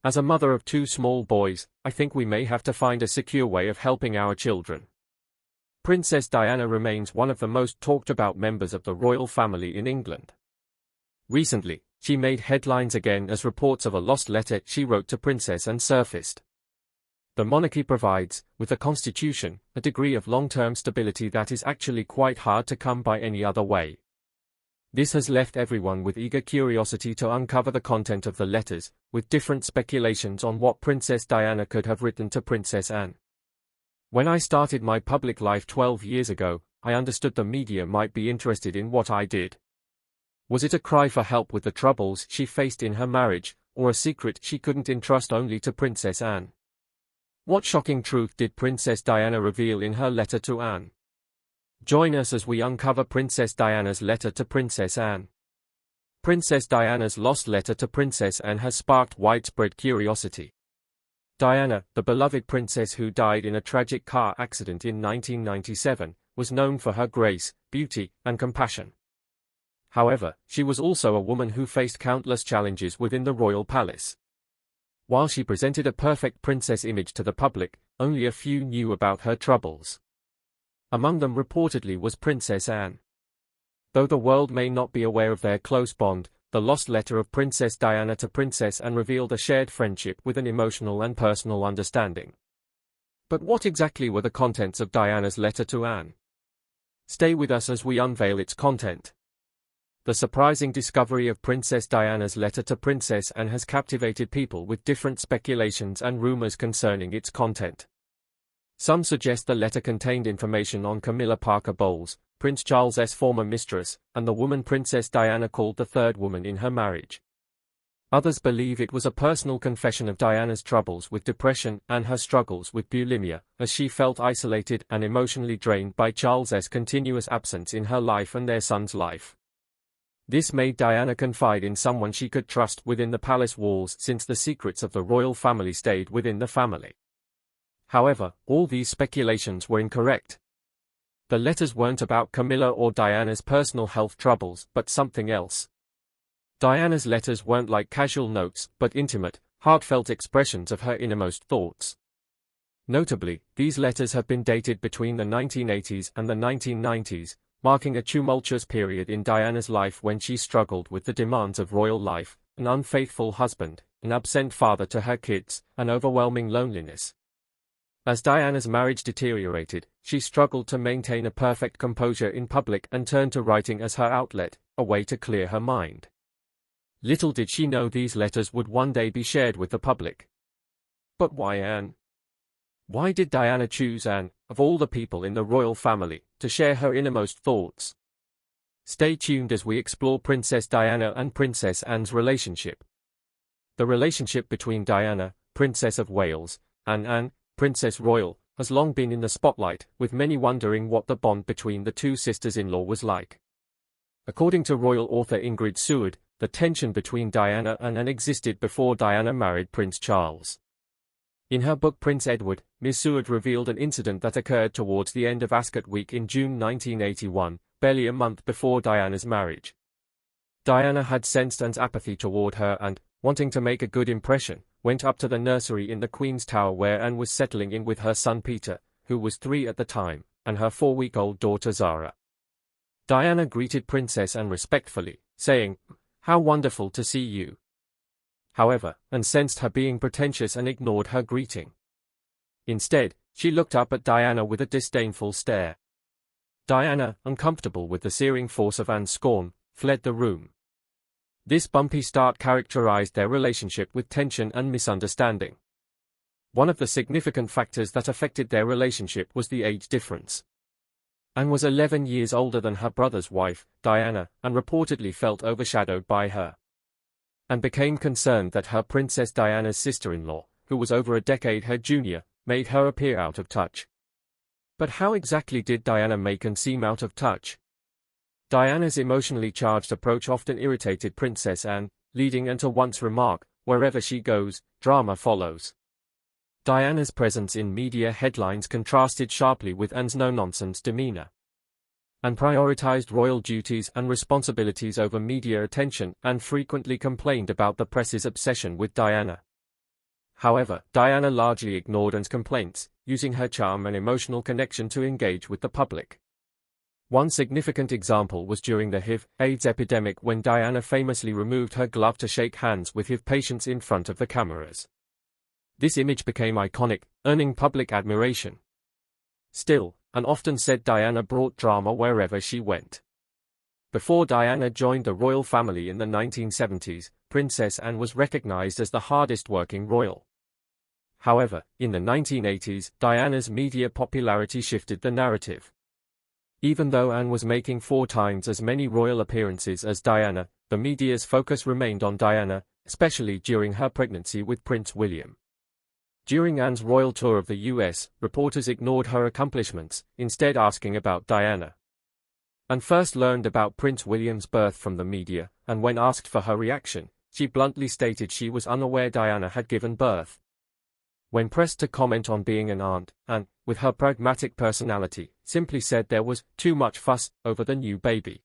As a mother of two small boys, I think we may have to find a secure way of helping our children. Princess Diana remains one of the most talked about members of the royal family in England. Recently, she made headlines again as reports of a lost letter she wrote to Princess Anne surfaced. The monarchy provides, with the constitution, a degree of long-term stability that is actually quite hard to come by any other way. This has left everyone with eager curiosity to uncover the content of the letters, with different speculations on what Princess Diana could have written to Princess Anne. When I started my public life 12 years ago, I understood the media might be interested in what I did. Was it a cry for help with the troubles she faced in her marriage, or a secret she couldn't entrust only to Princess Anne? What shocking truth did Princess Diana reveal in her letter to Anne? Join us as we uncover Princess Diana's letter to Princess Anne. Princess Diana's lost letter to Princess Anne has sparked widespread curiosity. Diana, the beloved princess who died in a tragic car accident in 1997, was known for her grace, beauty, and compassion. However, she was also a woman who faced countless challenges within the royal palace. While she presented a perfect princess image to the public, only a few knew about her troubles. Among them reportedly was Princess Anne. Though the world may not be aware of their close bond, the lost letter of Princess Diana to Princess Anne revealed a shared friendship with an emotional and personal understanding. But what exactly were the contents of Diana's letter to Anne? Stay with us as we unveil its content. The surprising discovery of Princess Diana's letter to Princess Anne has captivated people with different speculations and rumors concerning its content. Some suggest the letter contained information on Camilla Parker Bowles, Prince Charles's former mistress, and the woman Princess Diana called the third woman in her marriage. Others believe it was a personal confession of Diana's troubles with depression and her struggles with bulimia, as she felt isolated and emotionally drained by Charles's continuous absence in her life and their son's life. This made Diana confide in someone she could trust within the palace walls, since the secrets of the royal family stayed within the family. However, all these speculations were incorrect. The letters weren't about Camilla or Diana's personal health troubles, but something else. Diana's letters weren't like casual notes, but intimate, heartfelt expressions of her innermost thoughts. Notably, these letters have been dated between the 1980s and the 1990s, marking a tumultuous period in Diana's life when she struggled with the demands of royal life, an unfaithful husband, an absent father to her kids, and overwhelming loneliness. As Diana's marriage deteriorated, she struggled to maintain a perfect composure in public and turned to writing as her outlet, a way to clear her mind. Little did she know these letters would one day be shared with the public. But why Anne? Why did Diana choose Anne, of all the people in the royal family, to share her innermost thoughts? Stay tuned as we explore Princess Diana and Princess Anne's relationship. The relationship between Diana, Princess of Wales, and Anne, Princess Royal, has long been in the spotlight, with many wondering what the bond between the two sisters-in-law was like. According to royal author Ingrid Seward, the tension between Diana and Anne existed before Diana married Prince Charles. In her book Prince Edward, Ms. Seward revealed an incident that occurred towards the end of Ascot Week in June 1981, barely a month before Diana's marriage. Diana had sensed Anne's apathy toward her and, wanting to make a good impression, went up to the nursery in the Queen's Tower where Anne was settling in with her son Peter, who was 3 at the time, and her 4-week-old daughter Zara. Diana greeted Princess Anne respectfully, saying, "How wonderful to see you." However, Anne sensed her being pretentious and ignored her greeting. Instead, she looked up at Diana with a disdainful stare. Diana, uncomfortable with the searing force of Anne's scorn, fled the room. This bumpy start characterized their relationship with tension and misunderstanding. One of the significant factors that affected their relationship was the age difference. Anne was 11 years older than her brother's wife, Diana, and reportedly felt overshadowed by her. Anne became concerned that her Princess Diana's sister-in-law, who was over a decade her junior, made her appear out of touch. But how exactly did Diana make Anne seem out of touch? Diana's emotionally charged approach often irritated Princess Anne, leading Anne to once remark, "Wherever she goes, drama follows." Diana's presence in media headlines contrasted sharply with Anne's no-nonsense demeanor. Anne prioritized royal duties and responsibilities over media attention and frequently complained about the press's obsession with Diana. However, Diana largely ignored Anne's complaints, using her charm and emotional connection to engage with the public. One significant example was during the HIV/AIDS epidemic when Diana famously removed her glove to shake hands with HIV patients in front of the cameras. This image became iconic, earning public admiration. Still, Anne often said Diana brought drama wherever she went. Before Diana joined the royal family in the 1970s, Princess Anne was recognized as the hardest-working royal. However, in the 1980s, Diana's media popularity shifted the narrative. Even though Anne was making 4 times as many royal appearances as Diana, the media's focus remained on Diana, especially during her pregnancy with Prince William. During Anne's royal tour of the US, reporters ignored her accomplishments, instead asking about Diana. Anne first learned about Prince William's birth from the media, and when asked for her reaction, she bluntly stated she was unaware Diana had given birth. When pressed to comment on being an aunt, Anne, with her pragmatic personality, simply said there was too much fuss over the new baby.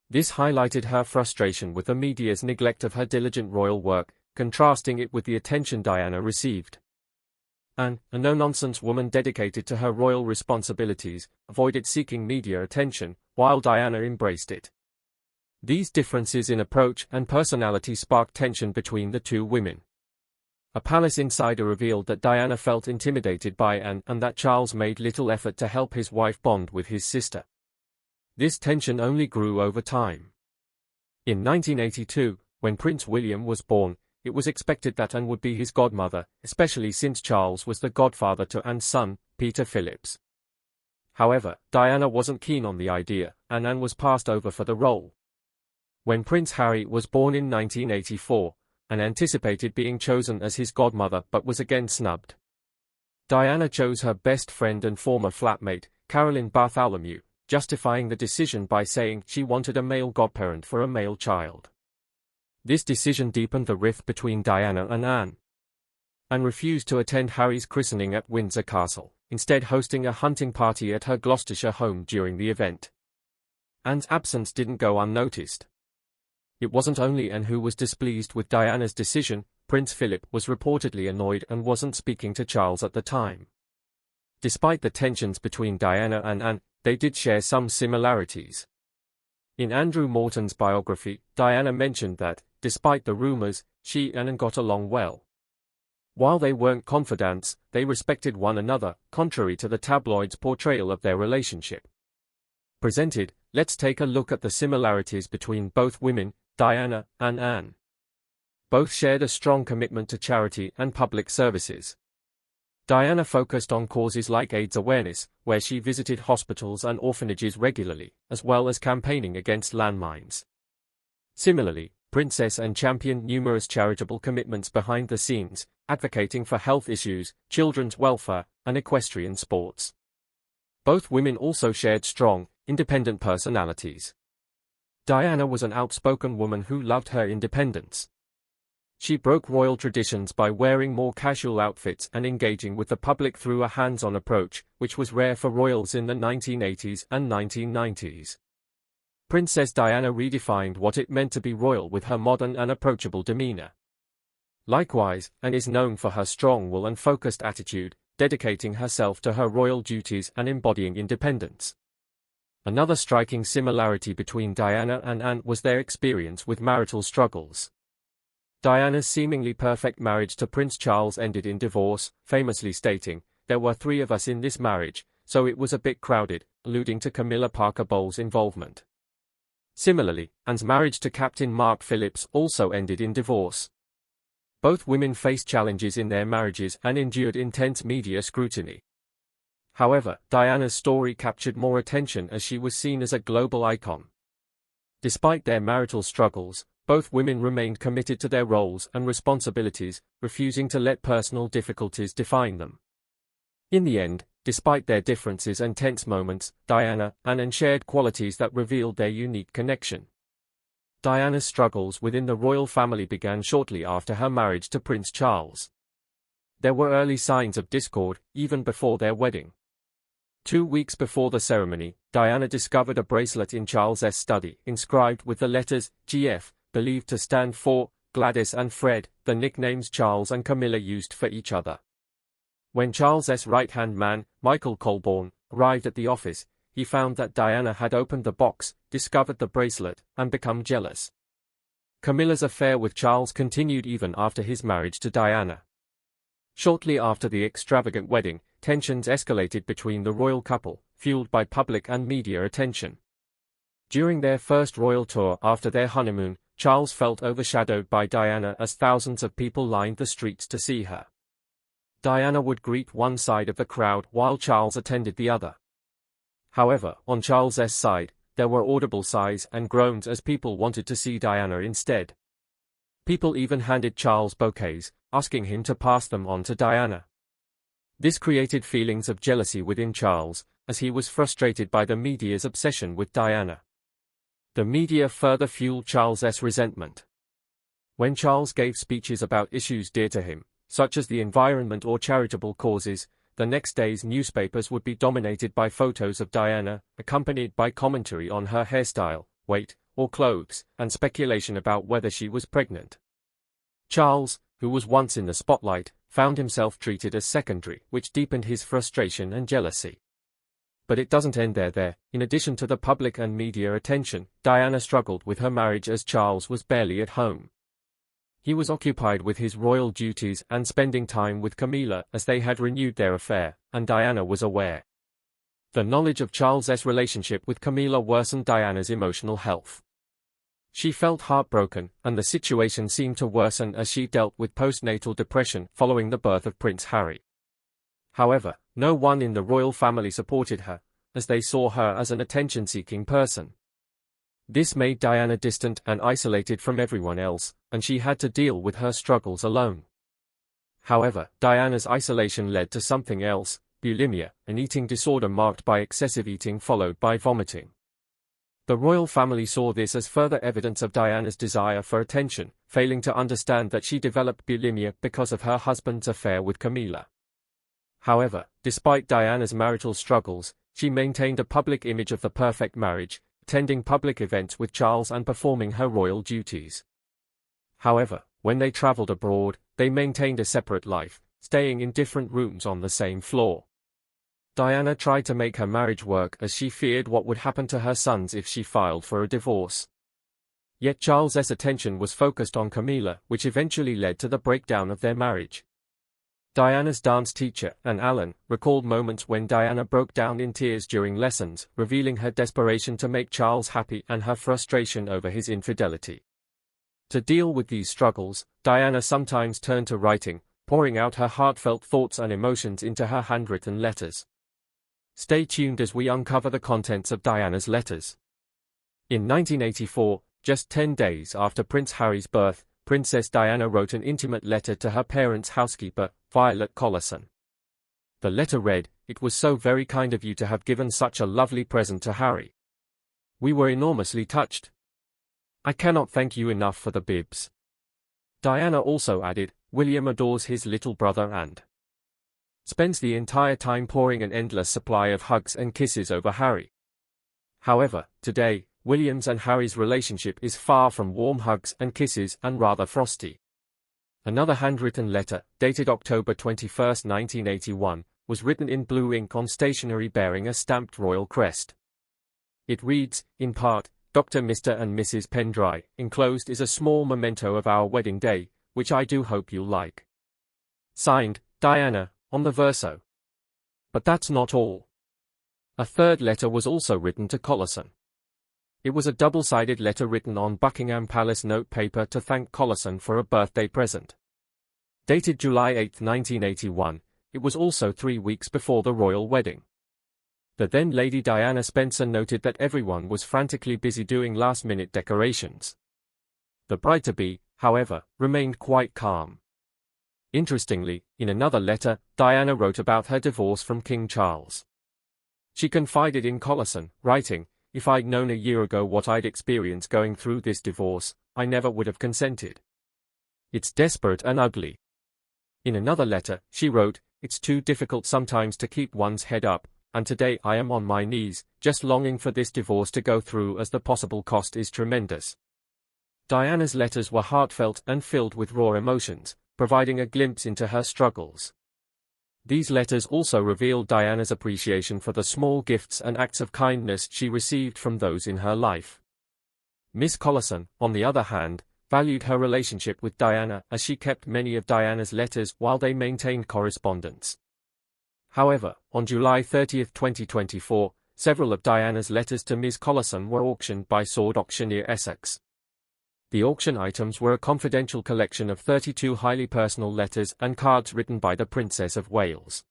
This highlighted her frustration with the media's neglect of her diligent royal work, contrasting it with the attention Diana received. Anne, a no-nonsense woman dedicated to her royal responsibilities, avoided seeking media attention, while Diana embraced it. These differences in approach and personality sparked tension between the two women. A palace insider revealed that Diana felt intimidated by Anne and that Charles made little effort to help his wife bond with his sister. This tension only grew over time. In 1982, when Prince William was born, it was expected that Anne would be his godmother, especially since Charles was the godfather to Anne's son, Peter Phillips. However, Diana wasn't keen on the idea, and Anne was passed over for the role. When Prince Harry was born in 1984, Anne anticipated being chosen as his godmother but was again snubbed. Diana chose her best friend and former flatmate, Carolyn Bartholomew, justifying the decision by saying she wanted a male godparent for a male child. This decision deepened the rift between Diana and Anne. Anne refused to attend Harry's christening at Windsor Castle, instead hosting a hunting party at her Gloucestershire home during the event. Anne's absence didn't go unnoticed. It wasn't only Anne who was displeased with Diana's decision. Prince Philip was reportedly annoyed and wasn't speaking to Charles at the time. Despite the tensions between Diana and Anne, they did share some similarities. In Andrew Morton's biography, Diana mentioned that, despite the rumors, she and Anne got along well. While they weren't confidants, they respected one another, contrary to the tabloids' portrayal of their relationship. Presented, let's take a look at the similarities between both women, Diana and Anne. Both shared a strong commitment to charity and public services. Diana focused on causes like AIDS awareness, where she visited hospitals and orphanages regularly, as well as campaigning against landmines. Similarly, Princess Anne championed numerous charitable commitments behind the scenes, advocating for health issues, children's welfare, and equestrian sports. Both women also shared strong, independent personalities. Diana was an outspoken woman who loved her independence. She broke royal traditions by wearing more casual outfits and engaging with the public through a hands-on approach, which was rare for royals in the 1980s and 1990s. Princess Diana redefined what it meant to be royal with her modern and approachable demeanor. Likewise, Anne is known for her strong will and focused attitude, dedicating herself to her royal duties and embodying independence. Another striking similarity between Diana and Anne was their experience with marital struggles. Diana's seemingly perfect marriage to Prince Charles ended in divorce, famously stating, "There were 3 of us in this marriage, so it was a bit crowded," alluding to Camilla Parker Bowles' involvement. Similarly, Anne's marriage to Captain Mark Phillips also ended in divorce. Both women faced challenges in their marriages and endured intense media scrutiny. However, Diana's story captured more attention as she was seen as a global icon. Despite their marital struggles, both women remained committed to their roles and responsibilities, refusing to let personal difficulties define them. In the end, despite their differences and tense moments, Diana and Anne shared qualities that revealed their unique connection. Diana's struggles within the royal family began shortly after her marriage to Prince Charles. There were early signs of discord, even before their wedding. 2 weeks before the ceremony, Diana discovered a bracelet in Charles's study, inscribed with the letters GF, believed to stand for Gladys and Fred, the nicknames Charles and Camilla used for each other. When Charles's right-hand man, Michael Colborne, arrived at the office, he found that Diana had opened the box, discovered the bracelet, and become jealous. Camilla's affair with Charles continued even after his marriage to Diana. Shortly after the extravagant wedding, tensions escalated between the royal couple, fueled by public and media attention. During their first royal tour after their honeymoon, Charles felt overshadowed by Diana as thousands of people lined the streets to see her. Diana would greet one side of the crowd while Charles attended the other. However, on Charles's side, there were audible sighs and groans as people wanted to see Diana instead. People even handed Charles bouquets, asking him to pass them on to Diana. This created feelings of jealousy within Charles, as he was frustrated by the media's obsession with Diana. The media further fueled Charles's resentment. When Charles gave speeches about issues dear to him, such as the environment or charitable causes, the next day's newspapers would be dominated by photos of Diana, accompanied by commentary on her hairstyle, weight, or clothes, and speculation about whether she was pregnant. Charles, who was once in the spotlight, found himself treated as secondary, which deepened his frustration and jealousy. But it doesn't end there. In addition to the public and media attention, Diana struggled with her marriage as Charles was barely at home. He was occupied with his royal duties and spending time with Camilla as they had renewed their affair, and Diana was aware. The knowledge of Charles's relationship with Camilla worsened Diana's emotional health. She felt heartbroken, and the situation seemed to worsen as she dealt with postnatal depression following the birth of Prince Harry. However, no one in the royal family supported her, as they saw her as an attention-seeking person. This made Diana distant and isolated from everyone else, and she had to deal with her struggles alone. However, Diana's isolation led to something else: bulimia, an eating disorder marked by excessive eating followed by vomiting. The royal family saw this as further evidence of Diana's desire for attention, failing to understand that she developed bulimia because of her husband's affair with Camilla. However, despite Diana's marital struggles, she maintained a public image of the perfect marriage, attending public events with Charles and performing her royal duties. However, when they traveled abroad, they maintained a separate life, staying in different rooms on the same floor. Diana tried to make her marriage work as she feared what would happen to her sons if she filed for a divorce. Yet Charles's attention was focused on Camilla, which eventually led to the breakdown of their marriage. Diana's dance teacher, Anne Allen, recalled moments when Diana broke down in tears during lessons, revealing her desperation to make Charles happy and her frustration over his infidelity. To deal with these struggles, Diana sometimes turned to writing, pouring out her heartfelt thoughts and emotions into her handwritten letters. Stay tuned as we uncover the contents of Diana's letters. In 1984, just 10 days after Prince Harry's birth, Princess Diana wrote an intimate letter to her parents' housekeeper, Violet Collison. The letter read, "It was so very kind of you to have given such a lovely present to Harry. We were enormously touched. I cannot thank you enough for the bibs." Diana also added, "William adores his little brother and spends the entire time pouring an endless supply of hugs and kisses over Harry." However, today, William's and Harry's relationship is far from warm hugs and kisses and rather frosty. Another handwritten letter, dated October 21, 1981, was written in blue ink on stationery bearing a stamped royal crest. It reads, in part, "Dr. Mr. and Mrs. Pendry, enclosed is a small memento of our wedding day, which I do hope you'll like. Signed, Diana, on the verso." But that's not all. A third letter was also written to Collison. It was a double-sided letter written on Buckingham Palace notepaper to thank Collison for a birthday present. Dated July 8, 1981, it was also 3 weeks before the royal wedding. The then Lady Diana Spencer noted that everyone was frantically busy doing last-minute decorations. The bride-to-be, however, remained quite calm. Interestingly, in another letter, Diana wrote about her divorce from King Charles. She confided in Collison, writing, "If I'd known a year ago what I'd experience going through this divorce, I never would have consented. It's desperate and ugly." In another letter, she wrote, "It's too difficult sometimes to keep one's head up, and today I am on my knees, just longing for this divorce to go through as the possible cost is tremendous." Diana's letters were heartfelt and filled with raw emotions, providing a glimpse into her struggles. These letters also revealed Diana's appreciation for the small gifts and acts of kindness she received from those in her life. Miss Collison, on the other hand, valued her relationship with Diana as she kept many of Diana's letters while they maintained correspondence. However, on July 30, 2024, several of Diana's letters to Miss Collison were auctioned by Sword Auctioneer Essex. The auction items were a confidential collection of 32 highly personal letters and cards written by the Princess of Wales.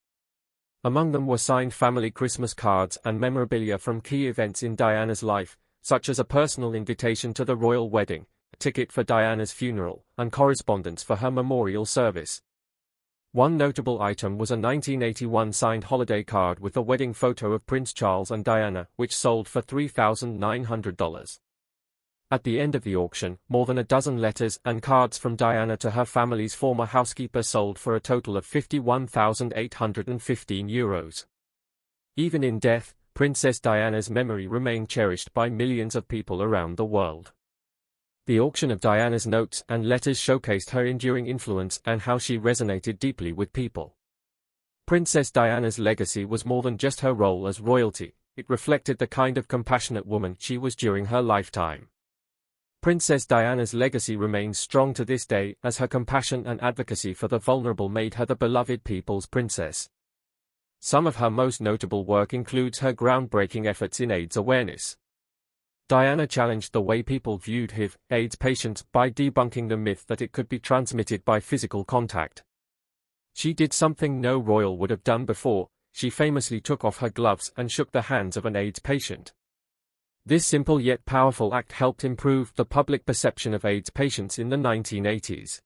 Among them were signed family Christmas cards and memorabilia from key events in Diana's life, such as a personal invitation to the royal wedding, a ticket for Diana's funeral, and correspondence for her memorial service. One notable item was a 1981 signed holiday card with a wedding photo of Prince Charles and Diana, which sold for $3,900. At the end of the auction, more than a dozen letters and cards from Diana to her family's former housekeeper sold for a total of €51,815. Even in death, Princess Diana's memory remained cherished by millions of people around the world. The auction of Diana's notes and letters showcased her enduring influence and how she resonated deeply with people. Princess Diana's legacy was more than just her role as royalty, it reflected the kind of compassionate woman she was during her lifetime. Princess Diana's legacy remains strong to this day as her compassion and advocacy for the vulnerable made her the beloved people's princess. Some of her most notable work includes her groundbreaking efforts in AIDS awareness. Diana challenged the way people viewed HIV/AIDS patients by debunking the myth that it could be transmitted by physical contact. She did something no royal would have done before. She famously took off her gloves and shook the hands of an AIDS patient. This simple yet powerful act helped improve the public perception of AIDS patients in the 1980s.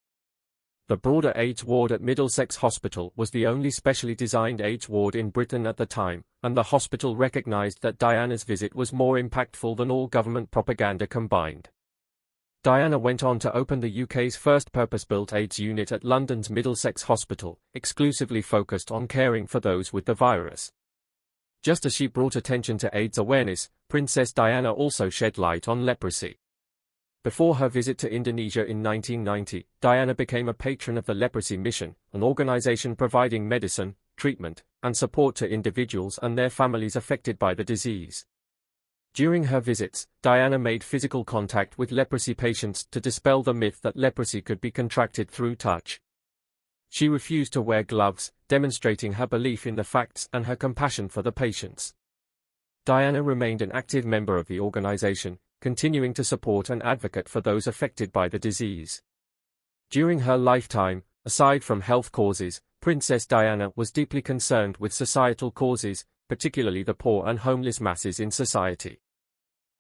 The broader AIDS ward at Middlesex Hospital was the only specially designed AIDS ward in Britain at the time, and the hospital recognized that Diana's visit was more impactful than all government propaganda combined. Diana went on to open the UK's first purpose-built AIDS unit at London's Middlesex Hospital, exclusively focused on caring for those with the virus. Just as she brought attention to AIDS awareness, Princess Diana also shed light on leprosy. Before her visit to Indonesia in 1990, Diana became a patron of the Leprosy Mission, an organization providing medicine, treatment, and support to individuals and their families affected by the disease. During her visits, Diana made physical contact with leprosy patients to dispel the myth that leprosy could be contracted through touch. She refused to wear gloves, demonstrating her belief in the facts and her compassion for the patients. Diana remained an active member of the organization, continuing to support and advocate for those affected by the disease. During her lifetime, aside from health causes, Princess Diana was deeply concerned with societal causes, particularly the poor and homeless masses in society.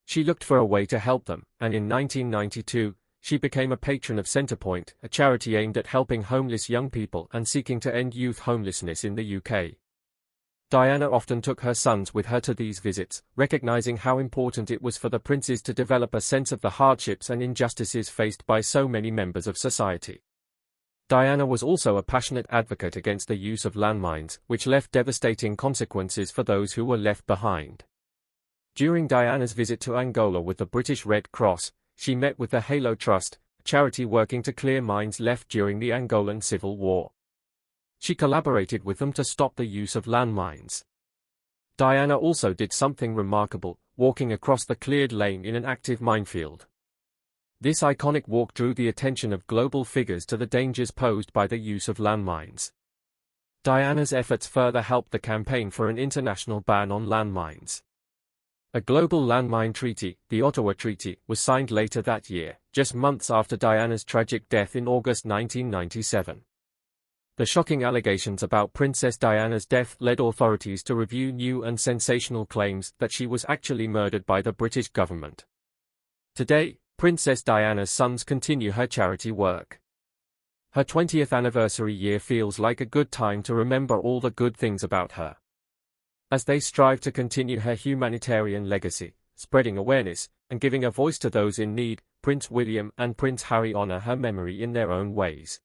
She looked for a way to help them, and in 1992, she became a patron of Centrepoint, a charity aimed at helping homeless young people and seeking to end youth homelessness in the UK. Diana often took her sons with her to these visits, recognizing how important it was for the princes to develop a sense of the hardships and injustices faced by so many members of society. Diana was also a passionate advocate against the use of landmines, which left devastating consequences for those who were left behind. During Diana's visit to Angola with the British Red Cross, she met with the Halo Trust, a charity working to clear mines left during the Angolan Civil War. She collaborated with them to stop the use of landmines. Diana also did something remarkable, walking across the cleared lane in an active minefield. This iconic walk drew the attention of global figures to the dangers posed by the use of landmines. Diana's efforts further helped the campaign for an international ban on landmines. A global landmine treaty, the Ottawa Treaty, was signed later that year, just months after Diana's tragic death in August 1997. The shocking allegations about Princess Diana's death led authorities to review new and sensational claims that she was actually murdered by the British government. Today, Princess Diana's sons continue her charity work. Her 20th anniversary year feels like a good time to remember all the good things about her. As they strive to continue her humanitarian legacy, spreading awareness, and giving a voice to those in need, Prince William and Prince Harry honor her memory in their own ways.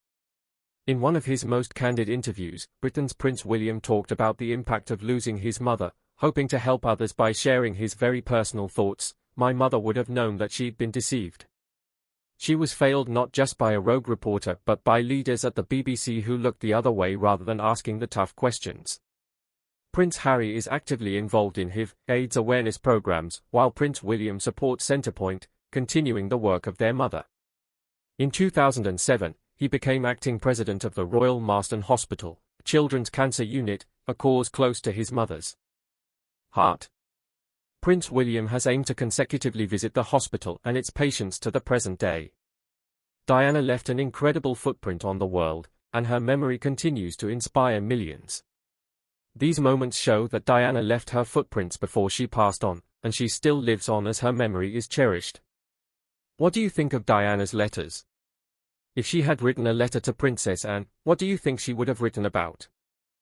In one of his most candid interviews, Britain's Prince William talked about the impact of losing his mother, hoping to help others by sharing his very personal thoughts. "My mother would have known that she'd been deceived. She was failed not just by a rogue reporter but by leaders at the BBC who looked the other way rather than asking the tough questions. Prince Harry is actively involved in HIV/AIDS awareness programs, while Prince William supports Centrepoint, continuing the work of their mother. In 2007, he became acting president of the Royal Marsden Hospital, a children's cancer unit, a cause close to his mother's heart. Prince William has aimed to consecutively visit the hospital and its patients to the present day. Diana left an incredible footprint on the world, and her memory continues to inspire millions. These moments show that Diana left her footprints before she passed on, and she still lives on as her memory is cherished. What do you think of Diana's letters? If she had written a letter to Princess Anne, what do you think she would have written about?